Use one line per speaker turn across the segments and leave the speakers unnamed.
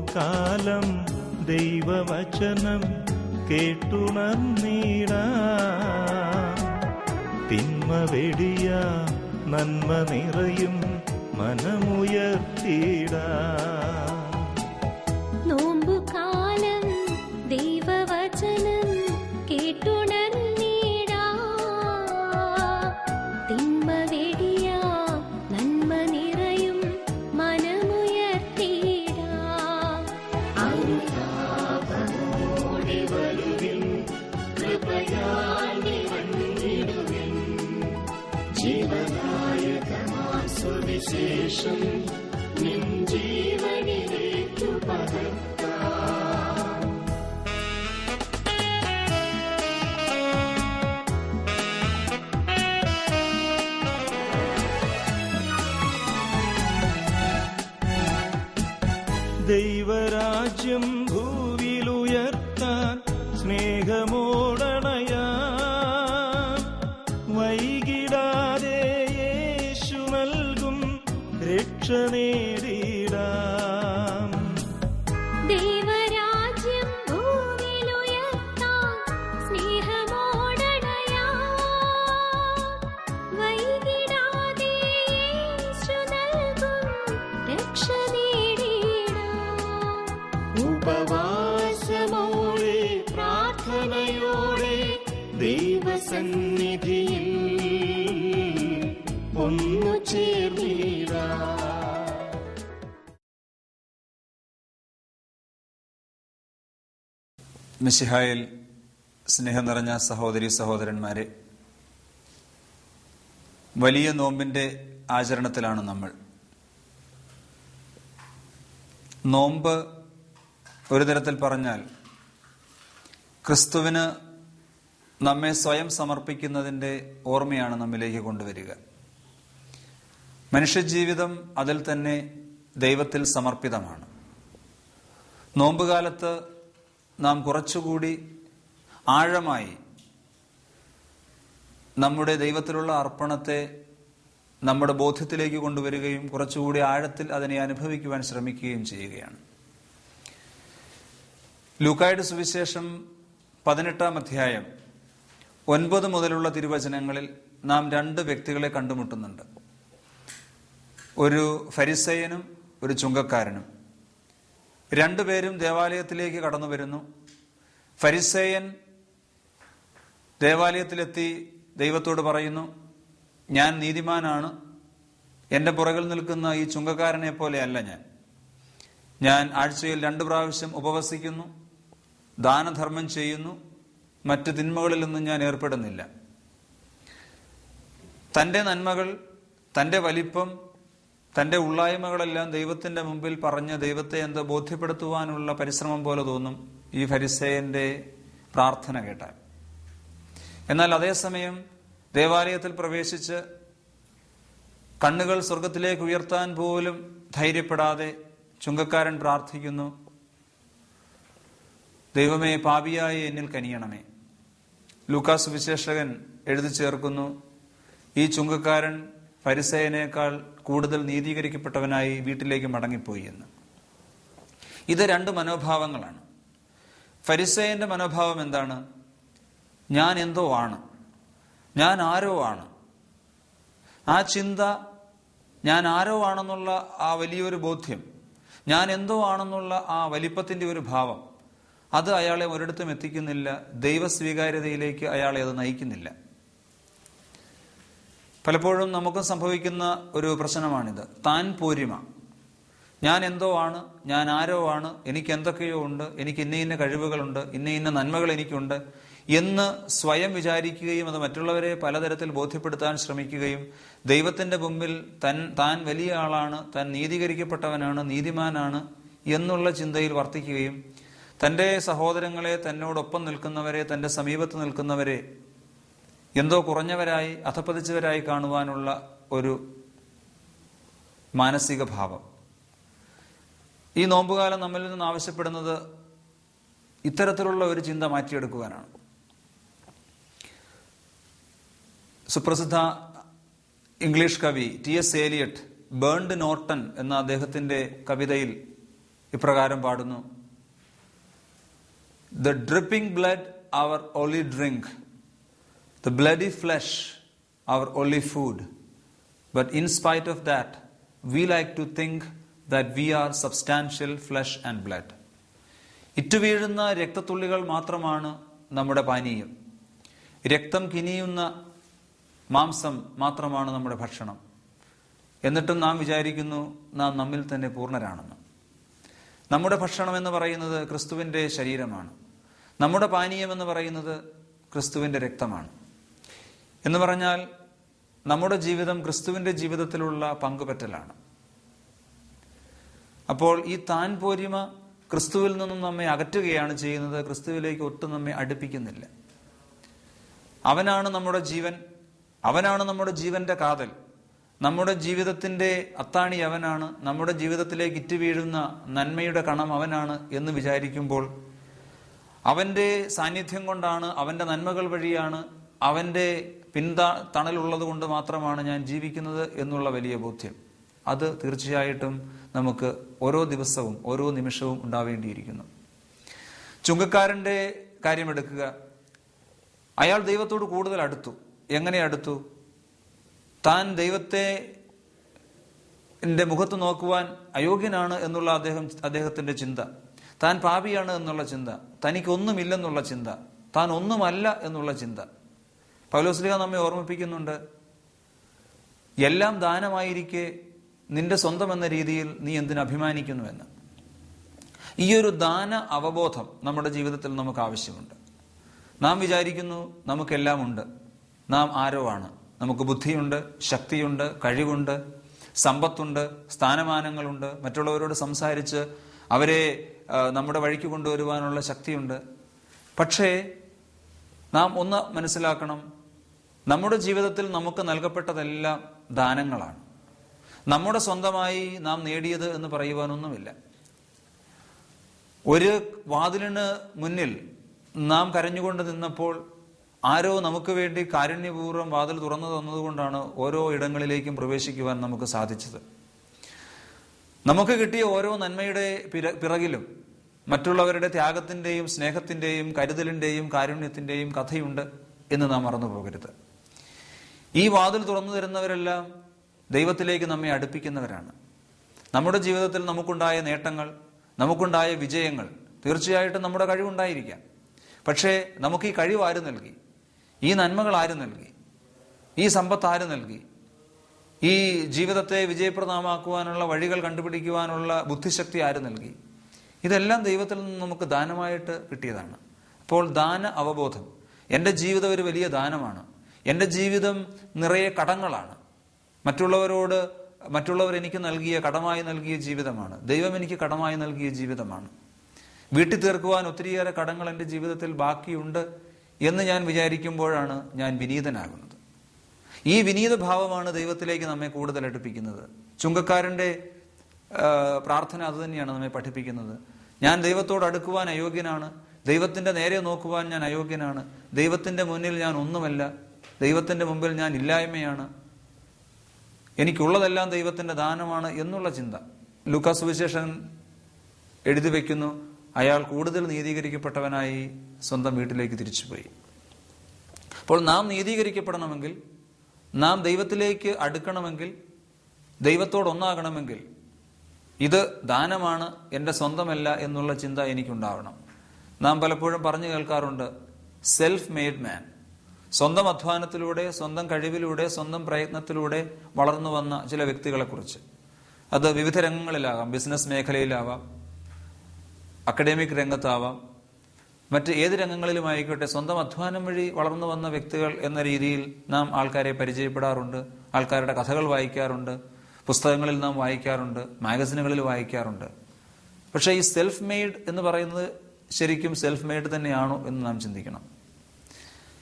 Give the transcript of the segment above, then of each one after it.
നോമ്പുകാലം ദൈവവചനം കേട്ടുണർന്നിടാം. തിന്മ വെടിയ നന്മ നിറയും മനമുയർത്തിടാം.
നോമ്പുകാലം ദൈവവചനം കേട്ടുണർന്നിടാം. തിന്മ വെടിയ നന്മ നിറയും മനമുയർത്തിടാം. അനുതാപമോടെ വരുവിൻ, കൃപയാൽ നിറഞ്ഞിടുവിൻ. ജീവദായകമാം സുവിശേഷം നിൻ ജീവനിലേക്കു പകർത്താം.
ദൈവരാജ്യം ഭൂവിലുയർത്താൻ സ്നേഹമോടണയാം. വൈകിടാതെ യേശു നൽകും രക്ഷ നേടിടാം.
ദൈവരാജ്യം ഭൂവിലുയർത്താൻ സ്നേഹമോടണയാം. വൈകിടാതെ യേശു നൽകും രക്ഷ നേടിടാം.
ഉപവാസമോടെ പ്രാർത്ഥനയോടെ ദൈവസന്നിധിയിൽ ഒന്നു ചേർന്നിടാം.
മിശിഹായിൽ സ്നേഹം നിറഞ്ഞ സഹോദരി സഹോദരന്മാരെ, വലിയ നോമ്പിന്റെ ആചരണത്തിലാണ് നമ്മൾ. നോമ്പ് ഒരു തരത്തിൽ പറഞ്ഞാൽ ക്രിസ്തുവിന് നമ്മെ സ്വയം സമർപ്പിക്കുന്നതിൻ്റെ ഓർമ്മയാണ് നമ്മിലേക്ക് കൊണ്ടുവരിക. മനുഷ്യജീവിതം അതിൽ തന്നെ ദൈവത്തിൽ സമർപ്പിതമാണ്. നോമ്പുകാലത്ത് നാം കുറച്ചുകൂടി ആഴമായി നമ്മുടെ ദൈവത്തിലുള്ള അർപ്പണത്തെ നമ്മുടെ ബോധ്യത്തിലേക്ക് കൊണ്ടുവരികയും കുറച്ചുകൂടി ആഴത്തിൽ അതിനെ അനുഭവിക്കുവാൻ ശ്രമിക്കുകയും ചെയ്യുകയാണ്. ലൂക്കായുടെ സുവിശേഷം 18-ാം അധ്യായം 9 മുതലുള്ള തിരുവചനങ്ങളിൽ നാം 2 വ്യക്തികളെ കണ്ടുമുട്ടുന്നുണ്ട്. ഒരു ഫരിസേയനും ഒരു ചുങ്കക്കാരനും. 2 പേരും ദേവാലയത്തിലേക്ക് കടന്നു വരുന്നു. ഫരിസേയൻ ദേവാലയത്തിലെത്തി ദൈവത്തോട് പറയുന്നു, ഞാൻ നീതിമാനാണ്, എൻ്റെ പുറകിൽ നിൽക്കുന്ന ഈ ചുങ്കക്കാരനെ പോലെയല്ല ഞാൻ ആഴ്ചയിൽ 2 പ്രാവശ്യം ഉപവസിക്കുന്നു, ദാനധർമ്മം ചെയ്യുന്നു, മറ്റ് തിന്മകളിൽ നിന്നും ഞാൻ ഏർപ്പെടുന്നില്ല. തൻ്റെ നന്മകൾ, തൻ്റെ വലിപ്പം, തൻ്റെ ഉള്ളായ്മകളെല്ലാം ദൈവത്തിൻ്റെ മുമ്പിൽ പറഞ്ഞ് ദൈവത്തെ എന്തോ ബോധ്യപ്പെടുത്തുവാനുള്ള പരിശ്രമം പോലെ തോന്നും ഈ ഫരിസേയന്റെ പ്രാർത്ഥന കേട്ടാൽ. എന്നാൽ അതേസമയം ദേവാലയത്തിൽ പ്രവേശിച്ച് കണ്ണുകൾ സ്വർഗത്തിലേക്ക് ഉയർത്താൻ പോലും ധൈര്യപ്പെടാതെ ചുങ്കക്കാരൻ പ്രാർത്ഥിക്കുന്നു, ദൈവമേ, പാപിയായ എന്നിൽ കനിയണമേ. ലൂക്കാസ് സുവിശേഷകൻ എഴുതി ചേർക്കുന്നു, ഈ ചുങ്കക്കാരൻ ഫരിസേയനേക്കാൾ കൂടുതൽ നീതീകരിക്കപ്പെട്ടവനായി വീട്ടിലേക്ക് മടങ്ങിപ്പോയി എന്ന്. ഇത് 2 മനോഭാവങ്ങളാണ്. ഫരിസേയന്റെ മനോഭാവം എന്താണ്? ഞാൻ എന്തോ ആണ്, ഞാൻ ആരോ ആണ്. ആ ചിന്ത, ഞാൻ ആരോ ആണെന്നുള്ള ആ വലിയൊരു ബോധ്യം, ഞാൻ എന്തോ ആണെന്നുള്ള ആ വലിപ്പത്തിന്റെ ഒരു ഭാവം, അത് അയാളെ ഒരിടത്തും എത്തിക്കുന്നില്ല. ദൈവസ്വീകാര്യതയിലേക്ക് അയാളെ അത് നയിക്കുന്നില്ല. പലപ്പോഴും നമുക്കും സംഭവിക്കുന്ന ഒരു പ്രശ്നമാണിത്. താൻ പോരിമ. ഞാൻ എന്തോ ആണ്, ഞാൻ ആരോ ആണ്, എനിക്ക് എന്തൊക്കെയോ ഉണ്ട്, എനിക്ക് ഇന്ന കഴിവുകളുണ്ട്, ഇന്ന നന്മകൾ എനിക്കുണ്ട് എന്ന് സ്വയം വിചാരിക്കുകയും അത് മറ്റുള്ളവരെ പലതരത്തിൽ ബോധ്യപ്പെടുത്താൻ ശ്രമിക്കുകയും ദൈവത്തിന്റെ മുമ്പിൽ താൻ വലിയ ആളാണ്, താൻ നീതീകരിക്കപ്പെട്ടവനാണ്, നീതിമാനാണ് എന്നുള്ള ചിന്തയിൽ വർത്തിക്കുകയും തൻ്റെ സഹോദരങ്ങളെ, തന്നോടൊപ്പം നിൽക്കുന്നവരെ, തൻ്റെ സമീപത്ത് നിൽക്കുന്നവരെ എന്തോ കുറഞ്ഞവരായി, അധപ്പതിച്ചവരായി കാണുവാനുള്ള ഒരു മാനസിക ഭാവം. ഈ നോമ്പുകാലം നമ്മിൽ നിന്ന് ആവശ്യപ്പെടുന്നത് ഇത്തരത്തിലുള്ള ഒരു ചിന്ത മാറ്റിയെടുക്കുവാനാണ്. സുപ്രസിദ്ധ ഇംഗ്ലീഷ് കവി T.S. ഏലിയട്ട് ബേൺഡ് നോർട്ടൺ എന്ന അദ്ദേഹത്തിന്റെ കവിതയിൽ ഇപ്രകാരം പാടുന്നു: The dripping blood our only drink, the bloody flesh our only food, but in spite of that we like to think that we are substantial flesh and blood. ഇറ്റുവീഴുന്ന രക്തത്തുള്ളികൾ മാത്രമാണ് നമ്മുടെ പാനീയം, രക്തം കിനിയുന്ന മാംസം മാത്രമാണ് നമ്മുടെ ഭക്ഷണം. എന്നിട്ടും നാം വിചാരിക്കുന്നു നാം നമ്മിൽ തന്നെ പൂർണ്ണരാണെന്ന്. നമ്മുടെ ഭക്ഷണം എന്ന് പറയുന്നത് ക്രിസ്തുവിൻ്റെ ശരീരമാണ്. നമ്മുടെ പാനീയം എന്ന് പറയുന്നത് ക്രിസ്തുവിൻ്റെ രക്തമാണ്. എന്ന് പറഞ്ഞാൽ നമ്മുടെ ജീവിതം ക്രിസ്തുവിൻ്റെ ജീവിതത്തിലുള്ള പങ്കുപറ്റലാണ്. അപ്പോൾ ഈ താൻ പോരിമ ക്രിസ്തുവിൽ നിന്നും നമ്മെ അകറ്റുകയാണ് ചെയ്യുന്നത്, ക്രിസ്തുവിലേക്ക് ഒട്ടും നമ്മെ അടുപ്പിക്കുന്നില്ല. അവനാണ് നമ്മുടെ ജീവൻ, അവനാണ് നമ്മുടെ ജീവന്റെ കാതൽ, നമ്മുടെ ജീവിതത്തിന്റെ അത്താണി അവനാണ്, നമ്മുടെ ജീവിതത്തിലേക്ക് ഇറ്റുവീഴുന്ന നന്മയുടെ കണം അവനാണ് എന്ന് വിചാരിക്കുമ്പോൾ അവന്റെ സാന്നിധ്യം കൊണ്ടാണ്, അവന്റെ നന്മകൾ വഴിയാണ്, അവന്റെ തണലുള്ളത് കൊണ്ട് മാത്രമാണ് ഞാൻ ജീവിക്കുന്നത് എന്നുള്ള വലിയ ബോധ്യം, അത് തീർച്ചയായിട്ടും നമുക്ക് ഓരോ ദിവസവും ഓരോ നിമിഷവും ഉണ്ടാവേണ്ടിയിരിക്കുന്നു. ചുങ്കക്കാരന്റെ കാര്യമെടുക്കുക. അയാൾ ദൈവത്തോട് കൂടുതൽ അടുത്തു. എങ്ങനെ അടുത്തു? താൻ ദൈവത്തെ മുഖത്ത് നോക്കുവാൻ അയോഗ്യനാണ് എന്നുള്ള അദ്ദേഹത്തിന്റെ ചിന്ത, താൻ പാപിയാണ് എന്നുള്ള ചിന്ത, തനിക്കൊന്നുമില്ലെന്നുള്ള ചിന്ത, താൻ ഒന്നുമല്ല എന്നുള്ള ചിന്ത. പൗലോസ്ലീഹ നമ്മെ ഓർമ്മിപ്പിക്കുന്നുണ്ട്, എല്ലാം ദാനമായിരിക്കെ നിന്റെ സ്വന്തം എന്ന രീതിയിൽ നീ എന്തിന് അഭിമാനിക്കുന്നുവെന്ന്. ഈ ഒരു ദാന അവബോധം നമ്മുടെ ജീവിതത്തിൽ നമുക്ക് ആവശ്യമുണ്ട്. നാം വിചാരിക്കുന്നു നമുക്കെല്ലാം ഉണ്ട്, നാം ആരോ ആണ്, നമുക്ക് ബുദ്ധിയുണ്ട്, ശക്തിയുണ്ട്, കഴിവുണ്ട്, സമ്പത്തുണ്ട്, സ്ഥാനമാനങ്ങളുണ്ട്, മറ്റുള്ളവരോട് സംസാരിച്ച് അവരെ നമ്മുടെ വഴിക്ക് കൊണ്ടുവരുവാനുള്ള ശക്തിയുണ്ട്. പക്ഷേ നാം ഒന്ന് മനസ്സിലാക്കണം, നമ്മുടെ ജീവിതത്തിൽ നമുക്ക് നൽകപ്പെട്ടതെല്ലാം ദാനങ്ങളാണ്. നമ്മുടെ സ്വന്തമായി നാം നേടിയത് എന്ന് പറയുവാനൊന്നുമില്ല. ഒരു വാതിലിന് മുന്നിൽ നാം കരഞ്ഞുകൊണ്ട് നിന്നപ്പോൾ ആരോ നമുക്ക് വേണ്ടി കാരുണ്യപൂർവ്വം വാതിൽ തുറന്നു തന്നതുകൊണ്ടാണ് ഓരോ ഇടങ്ങളിലേക്കും പ്രവേശിക്കുവാൻ നമുക്ക് സാധിച്ചത്. നമുക്ക് കിട്ടിയ ഓരോ നന്മയുടെ പിറകിലും മറ്റുള്ളവരുടെ ത്യാഗത്തിന്റെയും സ്നേഹത്തിന്റെയും കരുതലിന്റെയും കാരുണ്യത്തിന്റെയും കഥയുണ്ട് എന്ന് നാം മറന്നു പോകരുത്. ഈ വാതിൽ തുറന്നു തരുന്നവരെല്ലാം ദൈവത്തിലേക്ക് നമ്മെ അടുപ്പിക്കുന്നവരാണ്. നമ്മുടെ ജീവിതത്തിൽ നമുക്കുണ്ടായ നേട്ടങ്ങൾ, നമുക്കുണ്ടായ വിജയങ്ങൾ തീർച്ചയായിട്ടും നമ്മുടെ കഴിവുണ്ടായിരിക്കാം. പക്ഷേ നമുക്ക് ഈ കഴിവ് ആര് നൽകി? ഈ നന്മകൾ ആര് നൽകി? ഈ സമ്പത്ത് ആര് നൽകി? ഈ ജീവിതത്തെ വിജയപ്രദമാക്കുവാനുള്ള വഴികൾ കണ്ടുപിടിക്കുവാനുള്ള ബുദ്ധിശക്തി ആര് നൽകി? ഇതെല്ലാം ദൈവത്തിൽ നിന്ന് നമുക്ക് ദാനമായിട്ട് കിട്ടിയതാണ്. അപ്പോൾ ദാന അവബോധം, എൻ്റെ ജീവിതം ഒരു വലിയ ദാനമാണ്, എൻ്റെ ജീവിതം നിറയെ കടങ്ങളാണ്, മറ്റുള്ളവർ എനിക്ക് നൽകിയ കടമായി നൽകിയ ജീവിതമാണ്, ദൈവം എനിക്ക് കടമായി നൽകിയ ജീവിതമാണ്, വീട്ടിൽ തീർക്കുവാൻ ഒത്തിരിയേറെ കടങ്ങൾ എൻ്റെ ജീവിതത്തിൽ ബാക്കിയുണ്ട് എന്ന് ഞാൻ വിചാരിക്കുമ്പോഴാണ് ഞാൻ വിനീതനാകുന്നത്. ഈ വിനീത ഭാവമാണ് ദൈവത്തിലേക്ക് നമ്മെ കൂടുതൽ അടുപ്പിക്കുന്നത്. ചുങ്കക്കാരന്റെ പ്രാർത്ഥന അതുതന്നെയാണ് നമ്മെ പഠിപ്പിക്കുന്നത്. ഞാൻ ദൈവത്തോട് അടുക്കുവാൻ അയോഗ്യനാണ്, ദൈവത്തിന്റെ നേരെ നോക്കുവാൻ ഞാൻ അയോഗ്യനാണ്, ദൈവത്തിന്റെ മുന്നിൽ ഞാൻ ഒന്നുമല്ല, ദൈവത്തിന്റെ മുമ്പിൽ ഞാൻ ഇല്ലായ്മയാണ്, എനിക്കുള്ളതെല്ലാം ദൈവത്തിന്റെ ദാനമാണ് എന്നുള്ള ചിന്ത. ലൂക്കാസ് സുവിശേഷൻ എഴുതി വയ്ക്കുന്നു, അയാൾ കൂടുതൽ നീതീകരിക്കപ്പെട്ടവനായി സ്വന്തം വീട്ടിലേക്ക് തിരിച്ചുപോയി. അപ്പോൾ നാം നീതീകരിക്കപ്പെടണമെങ്കിൽ, നാം ദൈവത്തിലേക്ക് അടുക്കണമെങ്കിൽ, ദൈവത്തോടൊന്നാകണമെങ്കിൽ ഇത് ദാനമാണ്, എൻ്റെ സ്വന്തമല്ല എന്നുള്ള ചിന്ത എനിക്കുണ്ടാവണം. നാം പലപ്പോഴും പറഞ്ഞു കേൾക്കാറുണ്ട് സെൽഫ് മെയ്ഡ് മാൻ. സ്വന്തം അധ്വാനത്തിലൂടെ, സ്വന്തം കഴിവിലൂടെ, സ്വന്തം പ്രയത്നത്തിലൂടെ വളർന്നു വന്ന ചില വ്യക്തികളെ കുറിച്ച്. അത് വിവിധ രംഗങ്ങളിലാകാം, ബിസിനസ് മേഖലയിലാവാം, അക്കഡമിക് രംഗത്താവാം, മറ്റ് ഏത് രംഗങ്ങളിലുമായിക്കോട്ടെ, സ്വന്തം അധ്വാനം വഴി വളർന്നു വന്ന വ്യക്തികൾ എന്ന രീതിയിൽ നാം ആൾക്കാരെ പരിചയപ്പെടാറുണ്ട്, ആൾക്കാരുടെ കഥകൾ വായിക്കാറുണ്ട്, പുസ്തകങ്ങളിൽ നാം വായിക്കാറുണ്ട്, മാഗസിനുകളിൽ വായിക്കാറുണ്ട്. പക്ഷേ ഈ സെൽഫ് മെയ്ഡ് എന്ന് പറയുന്നത് ശരിക്കും സെൽഫ് മെയ്ഡ് തന്നെയാണോ എന്ന് നാം ചിന്തിക്കണം.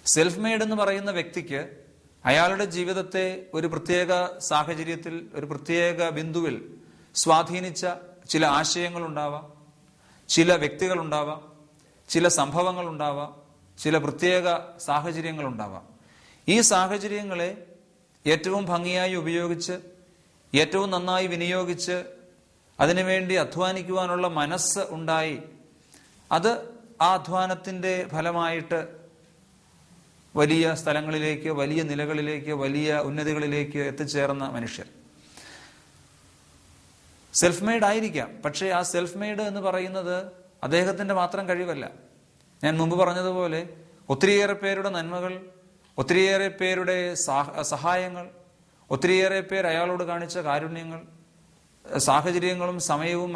സെൽഫ് മെയ്ഡ് എന്ന് പറയുന്ന വ്യക്തിക്ക് അയാളുടെ ജീവിതത്തെ ഒരു പ്രത്യേക സാഹചര്യത്തിൽ, ഒരു പ്രത്യേക ബിന്ദുവിൽ സ്വാധീനിച്ച ചില ആശയങ്ങളുണ്ടാവാം, ചില വ്യക്തികളുണ്ടാവാം, ചില സംഭവങ്ങളുണ്ടാവാം, ചില പ്രത്യേക സാഹചര്യങ്ങളുണ്ടാവാം. ഈ സാഹചര്യങ്ങളെ ഏറ്റവും ഭംഗിയായി ഉപയോഗിച്ച്, ഏറ്റവും നന്നായി വിനിയോഗിച്ച് അതിനുവേണ്ടി അധ്വാനിക്കുവാനുള്ള മനസ്സ് ഉണ്ടായി. അത് ആ അധ്വാനത്തിന്റെ ഫലമായിട്ട് വലിയ സ്ഥലങ്ങളിലേക്ക്, വലിയ നിലകളിലേക്ക്, വലിയ ഉന്നതികളിലേക്ക് എത്തിച്ചേർന്ന മനുഷ്യർ. സെൽഫ് മെയ്ഡ് ആയിരിക്കാം, പക്ഷേ ആ സെൽഫ് മെയ്ഡ് എന്ന് പറയുന്നത് അദ്ദേഹത്തിന്റെ മാത്രം കഴിവല്ല. ഞാൻ മുമ്പ് പറഞ്ഞതുപോലെ ഒത്തിരിയേറെ പേരുടെ നന്മകൾ, ഒത്തിരിയേറെ പേരുടെ സഹായങ്ങൾ, ഒത്തിരിയേറെ പേർ അയാളോട് കാണിച്ച കാരുണ്യങ്ങൾ, സാഹചര്യങ്ങളും സമയവും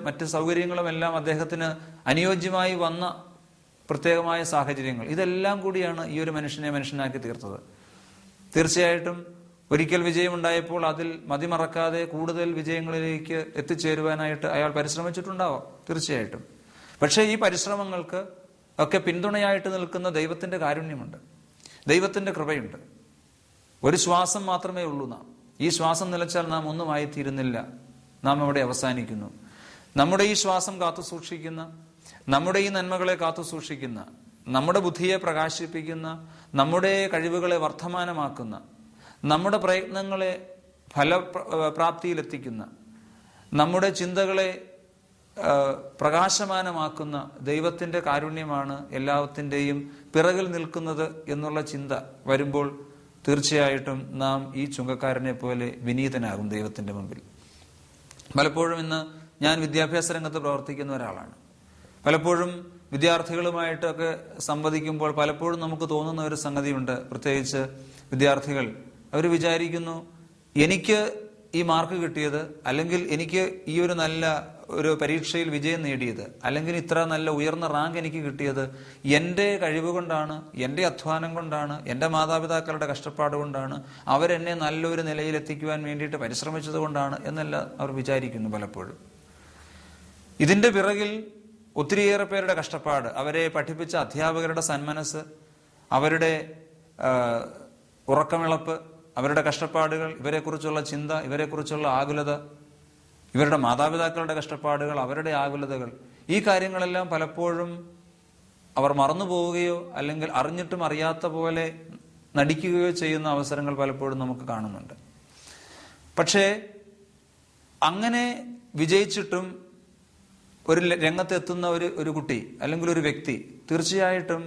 മറ്റ് സൗകര്യങ്ങളും എല്ലാം അദ്ദേഹത്തിന് അനുയോജ്യമായി വന്ന പ്രത്യേകമായ സാഹചര്യങ്ങൾ, ഇതെല്ലാം കൂടിയാണ് ഈ ഒരു മനുഷ്യനെ മനുഷ്യനാക്കി തീർത്തത്. തീർച്ചയായിട്ടും ഒരിക്കൽ വിജയമുണ്ടായപ്പോൾ അതിൽ മതിമറക്കാതെ കൂടുതൽ വിജയങ്ങളിലേക്ക് എത്തിച്ചേരുവാനായിട്ട് അയാൾ പരിശ്രമിച്ചിട്ടുണ്ടാവാം, തീർച്ചയായിട്ടും. പക്ഷേ ഈ പരിശ്രമങ്ങൾക്ക് ഒക്കെ പിന്തുണയായിട്ട് നിൽക്കുന്ന ദൈവത്തിന്റെ കാരുണ്യമുണ്ട്, ദൈവത്തിന്റെ കൃപയുണ്ട്. ഒരു ശ്വാസം മാത്രമേ ഉള്ളൂ നാം. ഈ ശ്വാസം നിലച്ചാൽ നാം ഒന്നുമായി തീരുന്നില്ല, നാം അവിടെ അവസാനിക്കുന്നു. നമ്മുടെ ഈ ശ്വാസം കാത്തു സൂക്ഷിക്കുന്ന, നമ്മുടെ ഈ നന്മകളെ കാത്തു സൂക്ഷിക്കുന്ന, നമ്മുടെ ബുദ്ധിയെ പ്രകാശിപ്പിക്കുന്ന, നമ്മുടെ കഴിവുകളെ വർദ്ധമാനമാക്കുന്ന, നമ്മുടെ പ്രയത്നങ്ങളെ ഫലപ്രാപ്തിയിലെത്തിക്കുന്ന, നമ്മുടെ ചിന്തകളെ പ്രകാശമാനമാക്കുന്ന ദൈവത്തിന്റെ കാരുണ്യമാണ് എല്ലാത്തിൻ്റെയും പിറകിൽ നിൽക്കുന്നത് എന്നുള്ള ചിന്ത വരുമ്പോൾ തീർച്ചയായിട്ടും നാം ഈ ചുങ്കക്കാരനെ പോലെ വിനീതനാകും ദൈവത്തിന്റെ മുമ്പിൽ. പലപ്പോഴും ഇന്ന് ഞാൻ വിദ്യാഭ്യാസ രംഗത്ത് പ്രവർത്തിക്കുന്ന ഒരാളാണ്. പലപ്പോഴും വിദ്യാർത്ഥികളുമായിട്ടൊക്കെ സംവദിക്കുമ്പോൾ പലപ്പോഴും നമുക്ക് തോന്നുന്ന ഒരു സംഗതിയുണ്ട്. പ്രത്യേകിച്ച് വിദ്യാർത്ഥികൾ അവർ വിചാരിക്കുന്നു, എനിക്ക് ഈ മാർക്ക് കിട്ടിയത്, അല്ലെങ്കിൽ എനിക്ക് ഈ ഒരു നല്ല ഒരു പരീക്ഷയിൽ വിജയം നേടിയത്, അല്ലെങ്കിൽ ഇത്ര നല്ല ഉയർന്ന റാങ്ക് എനിക്ക് കിട്ടിയത് എൻ്റെ കഴിവ് കൊണ്ടാണ്, എൻ്റെ അധ്വാനം കൊണ്ടാണ്, എൻ്റെ മാതാപിതാക്കളുടെ കഷ്ടപ്പാട് കൊണ്ടാണ്, അവരെന്നെ നല്ലൊരു നിലയിൽ എത്തിക്കുവാൻ വേണ്ടിയിട്ട് പരിശ്രമിച്ചത് കൊണ്ടാണ് എന്നല്ല അവർ വിചാരിക്കുന്നു പലപ്പോഴും. ഇതിന്റെ പിറകിൽ ഒത്തിരിയേറെ പേരുടെ കഷ്ടപ്പാട്, അവരെ പഠിപ്പിച്ച അധ്യാപകരുടെ സന്മനസ്, അവരുടെ ഉറക്കമിളപ്പ്, അവരുടെ കഷ്ടപ്പാടുകൾ, ഇവരെക്കുറിച്ചുള്ള ചിന്ത, ഇവരെക്കുറിച്ചുള്ള ആകുലത, ഇവരുടെ മാതാപിതാക്കളുടെ കഷ്ടപ്പാടുകൾ, അവരുടെ ആകുലതകൾ, ഈ കാര്യങ്ങളെല്ലാം പലപ്പോഴും അവർ മറന്നു പോവുകയോ അല്ലെങ്കിൽ അറിഞ്ഞിട്ടും അറിയാത്ത പോലെ നടിക്കുകയോ ചെയ്യുന്ന അവസരങ്ങൾ പലപ്പോഴും നമുക്ക് കാണുന്നുണ്ട്. പക്ഷേ അങ്ങനെ വിജയിച്ചിട്ടും ഒരു രംഗത്തെത്തുന്ന ഒരു കുട്ടി അല്ലെങ്കിൽ ഒരു വ്യക്തി തീർച്ചയായിട്ടും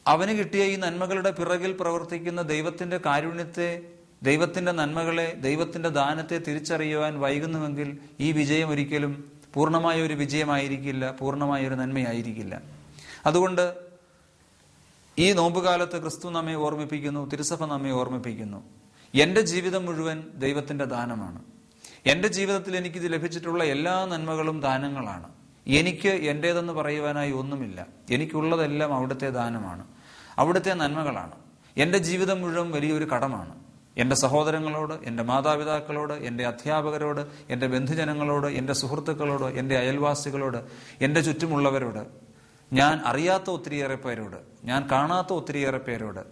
അവന് കിട്ടിയ ഈ നന്മകളുടെ പിറകിൽ പ്രവർത്തിക്കുന്ന ദൈവത്തിന്റെ കാരുണ്യത്തെ, ദൈവത്തിന്റെ നന്മകളെ, ദൈവത്തിന്റെ ദാനത്തെ തിരിച്ചറിയുവാൻ വൈകുന്നുവെങ്കിൽ ഈ വിജയം ഒരിക്കലും പൂർണ്ണമായ ഒരു വിജയമായിരിക്കില്ല, പൂർണ്ണമായ ഒരു നന്മയായിരിക്കില്ല. അതുകൊണ്ട് ഈ നോമ്പുകാലത്ത് ക്രിസ്തു നമ്മെ ഓർമ്മിപ്പിക്കുന്നു, തിരുസഭ നമ്മെ ഓർമ്മിപ്പിക്കുന്നു, എന്റെ ജീവിതം മുഴുവൻ ദൈവത്തിന്റെ ദാനമാണ്. എന്റെ ജീവിതത്തിൽ എനിക്കിത് ലഭിച്ചിട്ടുള്ള എല്ലാ നന്മകളും ദാനങ്ങളാണ്. എനിക്ക് എന്റേതെന്ന് പറയുവാനായി ഒന്നുമില്ല. എനിക്കുള്ളതെല്ലാം അവിടുത്തെ ദാനമാണ്, അവിടുത്തെ നന്മകളാണ്. എന്റെ ജീവിതം മുഴുവൻ വലിയൊരു കടമാണ്. എന്റെ സഹോദരങ്ങളോട്, എന്റെ മാതാപിതാക്കളോട്, എന്റെ അധ്യാപകരോട്, എന്റെ ബന്ധുജനങ്ങളോട്, എന്റെ സുഹൃത്തുക്കളോട്, എന്റെ അയൽവാസികളോട്, എന്റെ ചുറ്റുമുള്ളവരോട്, ഞാൻ അറിയാത്ത ഒത്തിരിയേറെ പേരോട്, ഞാൻ കാണാത്ത ഒത്തിരിയേറെ പേരോട്,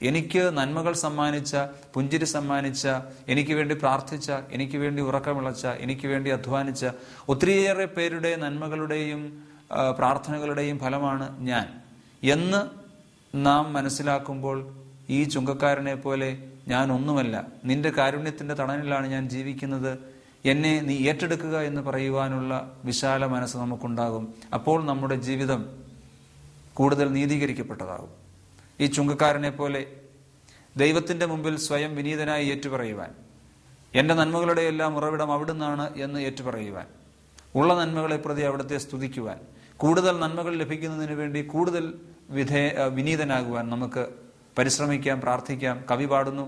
എനിക്ക് നന്മകൾ സമ്മാനിച്ച, പുഞ്ചിരി സമ്മാനിച്ച, എനിക്ക് വേണ്ടി പ്രാർത്ഥിച്ച, എനിക്ക് വേണ്ടി ഉറക്കമിളച്ച, എനിക്ക് വേണ്ടി അധ്വാനിച്ച ഒത്തിരിയേറെ പേരുടെ നന്മകളുടെയും പ്രാർത്ഥനകളുടെയും ഫലമാണ് ഞാൻ എന്ന് നാം മനസ്സിലാക്കുമ്പോൾ ഈ ചുങ്കക്കാരനെ പോലെ ഞാൻ ഒന്നുമല്ല, നിന്റെ കാരുണ്യത്തിന്റെ തണലിലാണ് ഞാൻ ജീവിക്കുന്നത്, എന്നെ നീ ഏറ്റെടുക്കുക എന്ന് പറയുവാനുള്ള വിശാല മനസ്സ് നമുക്കുണ്ടാകും. അപ്പോൾ നമ്മുടെ ജീവിതം കൂടുതൽ നീതീകരിക്കപ്പെട്ടതാകും. ഈ ചുങ്കക്കാരനെ പോലെ ദൈവത്തിന്റെ മുമ്പിൽ സ്വയം വിനീതനായി ഏറ്റുപറയുവാൻ, എന്റെ നന്മകളുടെ എല്ലാം ഉറവിടം അവിടുന്നാണ് എന്ന് ഏറ്റുപറയുവാൻ, ഉള്ള നന്മകളെ പ്രതി അവിടുത്തെ സ്തുതിക്കുവാൻ, കൂടുതൽ നന്മകൾ ലഭിക്കുന്നതിന് വേണ്ടി കൂടുതൽ വിനീതനാകുവാൻ നമുക്ക് പരിശ്രമിക്കാം, പ്രാർത്ഥിക്കാം. കവി പാടുന്നു,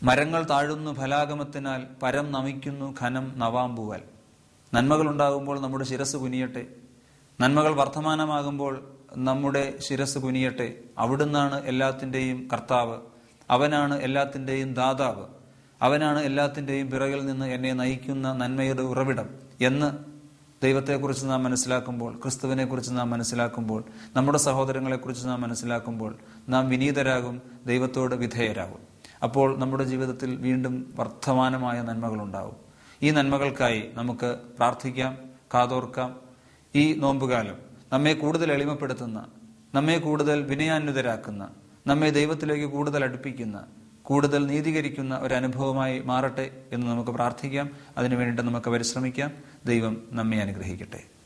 മരങ്ങൾ താഴുന്നു ഫലാഗമത്തിനാൽ, പരം നമിക്കുന്നു ഘനം നവാമ്പുവാൽ. നന്മകൾ ഉണ്ടാകുമ്പോൾ നമ്മുടെ ശിരസ് കുനിയട്ടെ, നന്മകൾ വർദ്ധമാനമാകുമ്പോൾ നമ്മുടെ ശിരസ് കുനിയട്ടെ. അവിടുന്നാണ് എല്ലാത്തിൻ്റെയും കർത്താവ്, അവനാണ് എല്ലാത്തിൻ്റെയും ദാതാവ്, അവനാണ് എല്ലാത്തിൻ്റെയും പിറകിൽ നിന്ന് എന്നെ നയിക്കുന്ന നന്മയുടെ ഉറവിടം എന്ന് ദൈവത്തെക്കുറിച്ച് നാം മനസ്സിലാക്കുമ്പോൾ, ക്രിസ്തുവിനെ കുറിച്ച് നാം മനസ്സിലാക്കുമ്പോൾ, നമ്മുടെ സഹോദരങ്ങളെക്കുറിച്ച് നാം മനസ്സിലാക്കുമ്പോൾ നാം വിനീതരാകും, ദൈവത്തോട് വിധേയരാകും. അപ്പോൾ നമ്മുടെ ജീവിതത്തിൽ വീണ്ടും വർദ്ധമാനമായ നന്മകളുണ്ടാവും. ഈ നന്മകൾക്കായി നമുക്ക് പ്രാർത്ഥിക്കാം, കാതോർക്കാം. ഈ നോമ്പുകാലം നമ്മെ കൂടുതൽ എളിമപ്പെടുത്തുന്ന, നമ്മെ കൂടുതൽ വിനയാന്വിതരാക്കുന്ന, നമ്മെ ദൈവത്തിലേക്ക് കൂടുതൽ അടുപ്പിക്കുന്ന, കൂടുതൽ നീതീകരിക്കുന്ന ഒരു അനുഭവമായി മാറട്ടെ എന്ന് നമുക്ക് പ്രാർത്ഥിക്കാം. അതിനു വേണ്ടിയിട്ട് നമുക്ക് പരിശ്രമിക്കാം. ദൈവം നമ്മെ അനുഗ്രഹിക്കട്ടെ.